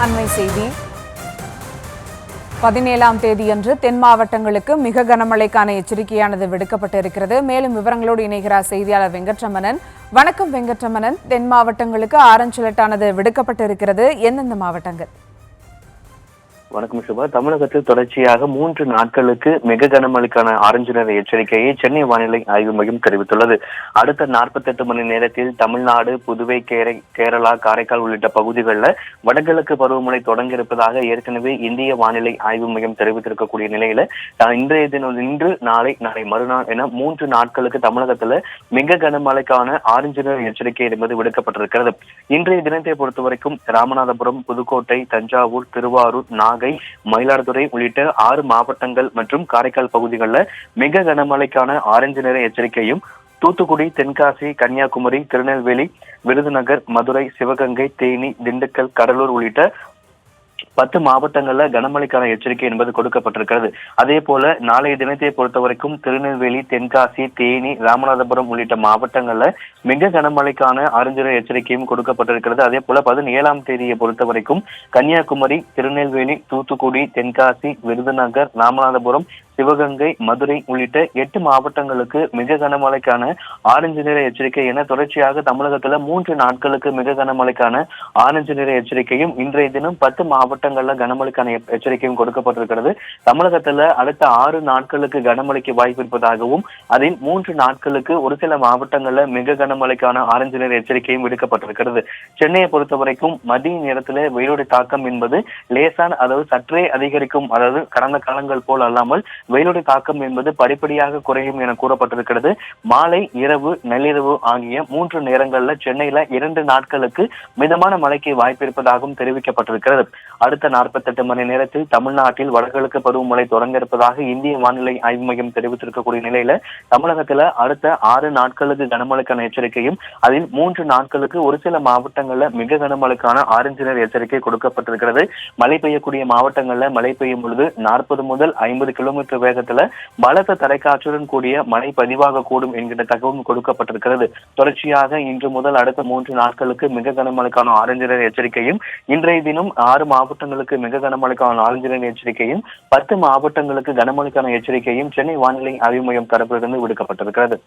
அண்மை செய்தி 17ஆம் தேதியன்று தென் மாவட்டங்களுக்கு மிக கனமழைக்கான எச்சரிக்கையானது விடுக்கப்பட்டிருக்கிறது. மேலும் விவரங்களோடு இணைகிறார் செய்தியாளர் வெங்கட்ரமணன். வணக்கம் வெங்கட்ரமணன். தென் மாவட்டங்களுக்கு ஆரஞ்சு அலர்ட்டானது விடுக்கப்பட்டிருக்கிறது. எந்தெந்த மாவட்டங்கள்? வணக்கம் சுபா. தமிழகத்தில் தொடர்ச்சியாக 3 நாட்களுக்கு மிக கனமழைக்கான ஆரஞ்சு நிற எச்சரிக்கையை சென்னை வானிலை ஆய்வு மையம் தெரிவித்துள்ளது. அடுத்த 48 மணி நேரத்தில் தமிழ்நாடு, புதுவை, கேரளா, காரைக்கால் உள்ளிட்ட பகுதிகளில் வடகிழக்கு பருவமழை தொடங்க இருப்பதாக ஏற்கனவே இந்திய வானிலை ஆய்வு மையம் தெரிவித்திருக்கக்கூடிய நிலையில இன்றைய தினம், இன்று, நாளை மறுநாள் என 3 நாட்களுக்கு தமிழகத்துல மிக கனமழைக்கான ஆரஞ்சு நிற எச்சரிக்கை என்பது விடுக்கப்பட்டிருக்கிறது. இன்றைய தினத்தை பொறுத்தவரைக்கும் ராமநாதபுரம், புதுக்கோட்டை, தஞ்சாவூர், திருவாரூர், நாகை, மயிலாடுதுறை உள்ளிட்ட 6 மாவட்டங்கள் மற்றும் காரைக்கால் பகுதிகளில் மிக கனமழைக்கான ஆரஞ்சு நிற எச்சரிக்கையும், தூத்துக்குடி, தென்காசி, கன்னியாகுமரி, திருநெல்வேலி, விருதுநகர், மதுரை, சிவகங்கை, தேனி, திண்டுக்கல், கடலூர் உள்ளிட்ட 10 மாவட்டங்கள்ல கனமழைக்கான எச்சரிக்கை என்பது கொடுக்கப்பட்டிருக்கிறது. அதே போல நாளைய தினத்தை பொறுத்தவரைக்கும் திருநெல்வேலி, தென்காசி, தேனி, ராமநாதபுரம் உள்ளிட்ட மாவட்டங்கள்ல மிக கனமழைக்கான ஆரஞ்சு நிற எச்சரிக்கையும் கொடுக்கப்பட்டிருக்கிறது. அதே போல 17ஆம் தேதியை பொறுத்தவரைக்கும் கன்னியாகுமரி, திருநெல்வேலி, தூத்துக்குடி, தென்காசி, விருதுநகர், ராமநாதபுரம், சிவகங்கை, மதுரை உள்ளிட்ட 8 மாவட்டங்களுக்கு மிக கனமழைக்கான ஆரஞ்சு நிற எச்சரிக்கை என தொடர்ச்சியாக தமிழகத்துல 3 நாட்களுக்கு மிக கனமழைக்கான ஆரஞ்சு நிற எச்சரிக்கையும், இன்றைய தினம் 10 மாவட்டங்கள்ல கனமழைக்கான எச்சரிக்கையும் கொடுக்கப்பட்டிருக்கிறது. தமிழகத்துல அடுத்த 6 நாட்களுக்கு கனமழைக்கு வாய்ப்பு இருப்பதாகவும், அதில் 3 நாட்களுக்கு ஒரு சில மாவட்டங்கள்ல மிக கனமழைக்கான ஆரஞ்சு நிற எச்சரிக்கையும் விடுக்கப்பட்டிருக்கிறது. சென்னையை பொறுத்தவரைக்கும் மதிய நேரத்துல வெயிலுடைய தாக்கம் என்பது லேசான, அதாவது சற்றே அதிகரிக்கும், அதாவது கடந்த காலங்கள் போல் அல்லாமல் வெயிலுடைய தாக்கம் என்பது படிப்படியாக குறையும் என கூறப்பட்டிருக்கிறது. மாலை, இரவு, நள்ளிரவு ஆகிய 3 நேரங்கள்ல சென்னையில 2 நாட்களுக்கு மிதமான மழைக்கு வாய்ப்பு இருப்பதாகவும் தெரிவிக்கப்பட்டிருக்கிறது. அடுத்த 48 மணி நேரத்தில் தமிழ்நாட்டில் வடகிழக்கு பருவமழை தொடங்க இருப்பதாக இந்திய வானிலை ஆய்வு மையம் தெரிவித்திருக்கக்கூடிய நிலையில தமிழகத்துல அடுத்த 6 நாட்களுக்கு கனமழைக்கான எச்சரிக்கையும், அதில் 3 நாட்களுக்கு ஒரு சில மாவட்டங்கள்ல மிக கனமழைக்கான ஆரஞ்சு நிற எச்சரிக்கை கொடுக்கப்பட்டிருக்கிறது. மழை பெய்யக்கூடிய மாவட்டங்கள்ல மழை பெய்யும் பொழுது 40 முதல் 50 கிலோமீட்டர் வேகத்துல பலத்த தரைக்காற்றுடன் கூடிய மழை பதிவாக கூடும் என்கிற தகவலும் கொடுக்கப்பட்டிருக்கிறது. தொடர்ச்சியாக இன்று முதல் அடுத்த 3 நாட்களுக்கு மிக கனமழைக்கான ஆரஞ்சு நிற எச்சரிக்கையும், இன்றைய தினம் 6 மாவட்டங்களுக்கு மிக கனமழைக்கான ஆரஞ்சு நிற எச்சரிக்கையும், 10 மாவட்டங்களுக்கு கனமழைக்கான எச்சரிக்கையும் சென்னை வானிலை ஆய்வு மையம் தரப்பிலிருந்து விடுக்கப்பட்டிருக்கிறது.